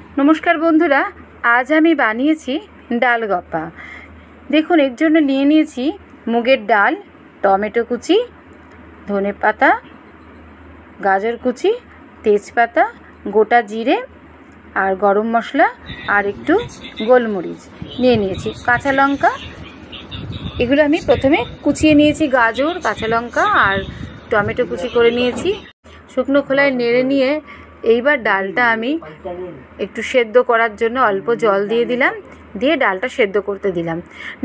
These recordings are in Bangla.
নমস্কার বন্ধুরা, আজ আমি বানিয়েছি ডাল গপ্পা। দেখুন, এর জন্য নিয়ে নিয়েছি মুগের ডাল, টমেটো কুচি, ধনেপাতা, গাজর কুচি, তেজপাতা, গোটা জিরে আর গরম মশলা আর একটু গোলমরিচ নিয়ে নিয়েছি, কাঁচা লঙ্কা। এগুলো আমি প্রথমে কুচিয়ে নিয়েছি, গাজর, কাঁচা লঙ্কা আর টমেটো কুচি করে নিয়েছি। শুকনো খোলায় নেড়ে নিয়ে এইবার ডালটা আমি একটু সেদ্ধ করার জন্য অল্প জল দিয়ে দিলাম, দিয়ে ডালটা সেদ্ধ করতে দিলাম।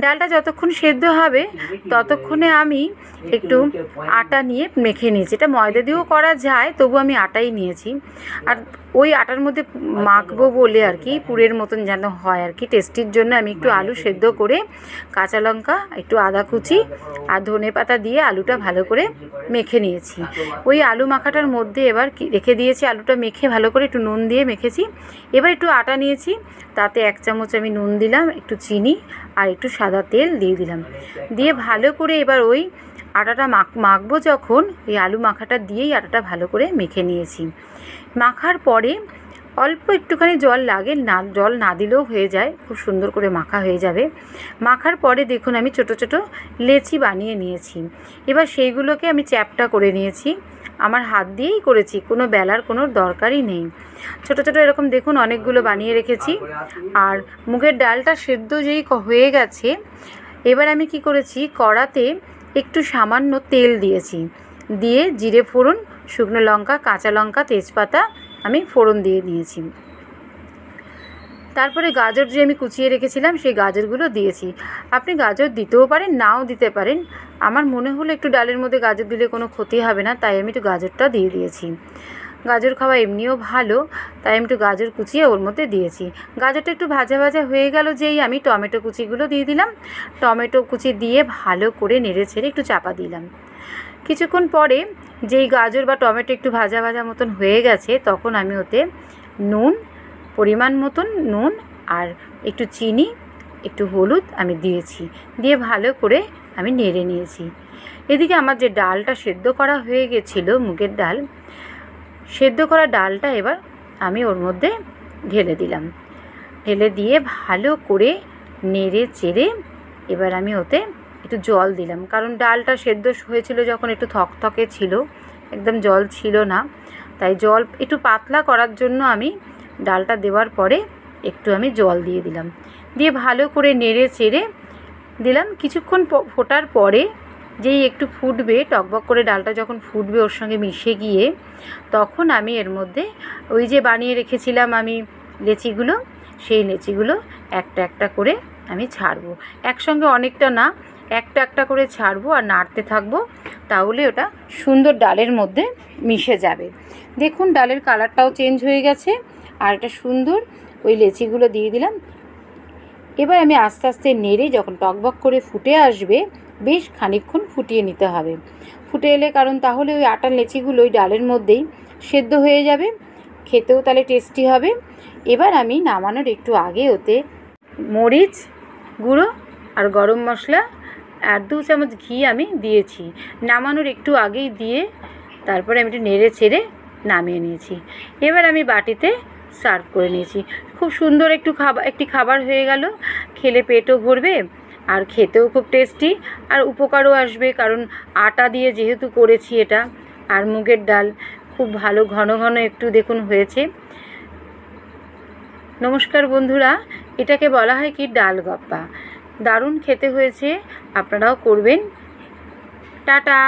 ডালটা যতক্ষণ সেদ্ধ হবে ততক্ষণে আমি একটু আটা নিয়ে মেখে নিয়েছি। এটা ময়দা দিয়েও করা যায়, তবু আমি আটাই নিয়েছি। আর ওই আটার মধ্যে মাখবো বলে আর কি, পুরের মতন যেন হয় আর কি, টেস্টির জন্য আমি একটু আলু সেদ্ধ করে কাঁচা লঙ্কা, একটু আদা কুচি আর ধনেপাতা দিয়ে আলুটা ভালো করে মেখে নিয়েছি। ওই আলু মাখাটার মধ্যে এবার রেখে দিয়েছি, আলুটা মেখে ভালো করে একটু নুন দিয়ে মেখেছি। এবার একটু আটা নিয়েছি, তাতে 1 চামচ আমি নুন দিলাম, একটু চিনি আর একটু সাদা তেল দিয়ে দিলাম। দিয়ে ভালো করে এবার ওই আটাটা মাখবো যখন, এই আলু মাখাটা দিয়েই আটাটা ভালো করে মেখে নিয়েছি। মাখার পরে অল্প একটুখানি জল লাগে, না জল না দিলেও হয়ে যায়, খুব সুন্দর করে মাখা হয়ে যাবে। মাখার পরে দেখুন আমি ছোট ছোট লেচি বানিয়ে নিয়েছি। এবার সেইগুলোকে আমি চ্যাপটা করে নিয়েছি, আমার হাত দিয়েই করেছি, কোনো বেলার কোনো দরকারই নেই। ছোট ছোট এরকম দেখুন অনেকগুলো বানিয়ে রেখেছি। আর মুগের ডালটা সেদ্ধ যেই হয়ে গেছে, এবার আমি কি করেছি, কড়াতে একটু সামান্য তেল দিয়েছি, দিয়ে জিরে ফোড়ন, শুকনো লঙ্কা, কাঁচা লঙ্কা, তেজপাতা আমি ফোড়ন দিয়ে দিয়েছি। তারপরে গাজর যে আমি কুচিয়ে রেখেছিলাম সেই গাজরগুলো দিয়েছি। আপনি গাজর দিতেও পারেন, নাও দিতে পারেন। আমার মনে হলো একটু ডালের মধ্যে গাজর দিলে কোনো ক্ষতি হবে না, তাই আমি একটু গাজরটা দিয়ে দিয়েছি। গাজর খাওয়া এমনিও ভালো, তাই আমি একটু গাজর কুচিয়ে ওর মধ্যে দিয়েছি। গাজরটা একটু ভাজা ভাজা হয়ে গেল যেই, আমি টমেটো কুচিগুলো দিয়ে দিলাম। টমেটো কুচি দিয়ে ভালো করে নেড়ে ছেড়ে একটু চাপা দিলাম। কিছুক্ষণ পরে যেই গাজর বা টমেটো একটু ভাজা ভাজা মতন হয়ে গেছে, তখন আমি ওতে নুন, পরিমাণ মতন নুন আর একটু চিনি, একটু হলুদ আমি দিয়েছি, দিয়ে ভালো করে আমি নেড়ে নিয়েছি। এদিকে আমার যে ডালটা সেদ্ধ করা হয়ে গেছিলো, মুগের ডাল, সেদ্ধ করা ডালটা এবার আমি ওর মধ্যে ঢেলে দিলাম। ঢেলে দিয়ে ভালো করে নেড়ে চেড়ে এবার আমি ওতে একটু জল দিলাম, কারণ ডালটা সেদ্ধ হয়েছিল যখন একটু থকথকে ছিল, একদম জল ছিল না, তাই জল একটু পাতলা করার জন্য আমি ডালটা দেওয়ার পরে একটু আমি জল দিয়ে দিলাম। দিয়ে ভালো করে নেড়ে চেড়ে দিলাম। কিছুক্ষণ ফোটার পরে যেই একটু ফুটবে, টকবক করে ডালটা যখন ফুটবে ওর সঙ্গে মিশে গিয়ে, তখন আমি এর মধ্যে ওই যে বানিয়ে রেখেছিলাম আমি লেচিগুলো, সেই লেচিগুলো একটা একটা করে আমি ছাড়বো। একসঙ্গে অনেকটা না, একটা একটা করে ছাড়বো আর নাড়তে থাকবো, তাহলে ওটা সুন্দর ডালের মধ্যে মিশে যাবে। দেখুন ডালের কালারটাও চেঞ্জ হয়ে গেছে, আর এটা সুন্দর ওই লেচিগুলো দিয়ে দিলাম। এবার আমি আস্তে আস্তে নেড়ে যখন টকবক করে ফুটে আসবে, বেশ খানিকক্ষণ ফুটিয়ে নিতে হবে। ফুটে এলে, কারণ তাহলে ওই আটার লেচিগুলো ওই ডালের মধ্যেই সেদ্ধ হয়ে যাবে, খেতেও তাহলে টেস্টি হবে। এবার আমি নামানোর একটু আগে ওতে মরিচ গুঁড়ো আর গরম মশলা আর 2 চামচ ঘি আমি দিয়েছি, নামানোর একটু আগেই দিয়ে তারপরে আমি একটু নেড়ে ছেড়ে নামিয়ে নিয়েছি। এবার আমি বাটিতে সার্ভ করে নিয়েছি। খুব সুন্দর একটি খাবার হয়ে গেল, খেলে পেটও ভরবে আর খেতেও খুব টেস্টি, আর উপকারও আসবে, কারণ আটা দিয়ে যেহেতু করেছি এটা, আর মুগের ডাল খুব ভালো ঘন ঘন একটু দেখুন হয়েছে। নমস্কার বন্ধুরা, এটাকে বলা হয় কি ডাল গপ্পা। দারুণ খেতে হয়েছে, আপনারাও করবেন। টাটা।